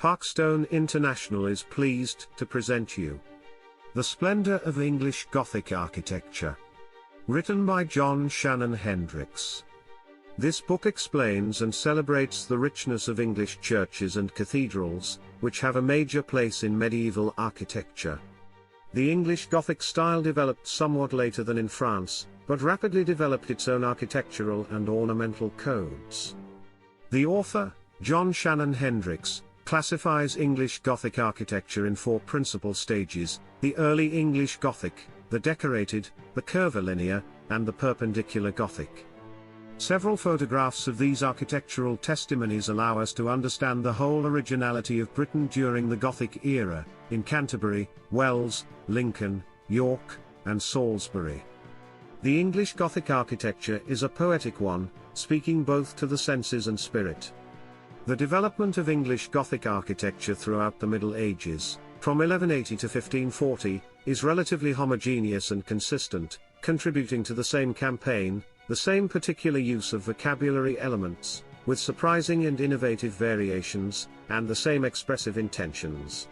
Parkstone International is pleased to present you The Splendor of English Gothic Architecture. Written by John Shannon Hendricks. This book explains and celebrates the richness of English churches and cathedrals, which have a major place in medieval architecture. The English Gothic style developed somewhat later than in France, but rapidly developed its own architectural and ornamental codes. The author, John Shannon Hendricks, classifies English Gothic architecture in four principal stages: the early English Gothic, the decorated, the curvilinear, and the perpendicular Gothic. Several photographs of these architectural testimonies allow us to understand the whole originality of Britain during the Gothic era, in Canterbury, Wells, Lincoln, York, and Salisbury. The English Gothic architecture is a poetic one, speaking both to the senses and spirit. The development of English Gothic architecture throughout the Middle Ages, from 1180 to 1540, is relatively homogeneous and consistent, contributing to the same campaign, the same particular use of vocabulary elements, with surprising and innovative variations, and the same expressive intentions.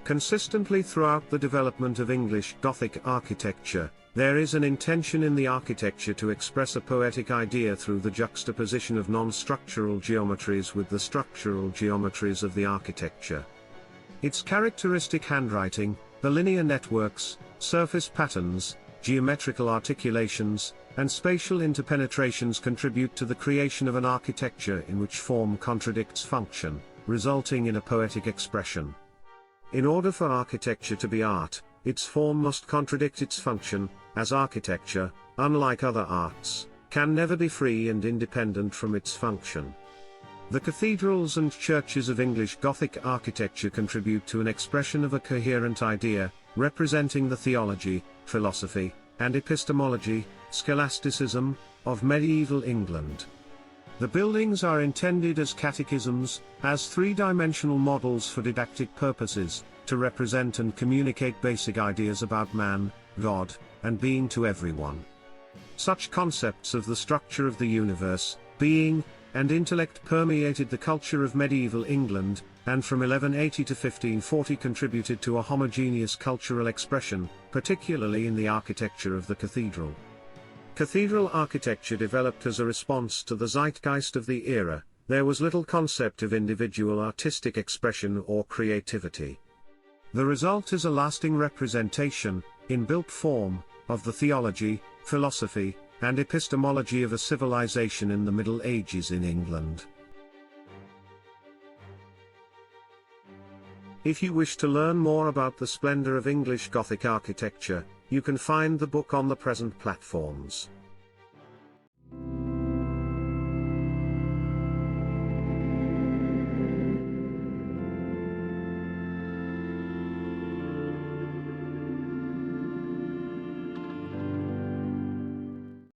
Consistently throughout the development of English Gothic architecture, there is an intention in the architecture to express a poetic idea through the juxtaposition of non-structural geometries with the structural geometries of the architecture. Its characteristic handwriting, the linear networks, surface patterns, geometrical articulations, and spatial interpenetrations contribute to the creation of an architecture in which form contradicts function, resulting in a poetic expression. In order for architecture to be art, its form must contradict its function, as architecture, unlike other arts, can never be free and independent from its function. The cathedrals and churches of English Gothic architecture contribute to an expression of a coherent idea, representing the theology, philosophy, and epistemology, scholasticism, of medieval England. The buildings are intended as catechisms, as three-dimensional models for didactic purposes, to represent and communicate basic ideas about man, God, and being to everyone. Such concepts of the structure of the universe, being, and intellect permeated the culture of medieval England, and from 1180 to 1540 contributed to a homogeneous cultural expression, particularly in the architecture of the cathedral. Cathedral architecture developed as a response to the zeitgeist of the era. There was little concept of individual artistic expression or creativity. The result is a lasting representation, in built form, of the theology, philosophy, and epistemology of a civilization in the Middle Ages in England. If you wish to learn more about the splendor of English Gothic architecture, you can find the book on the present platforms.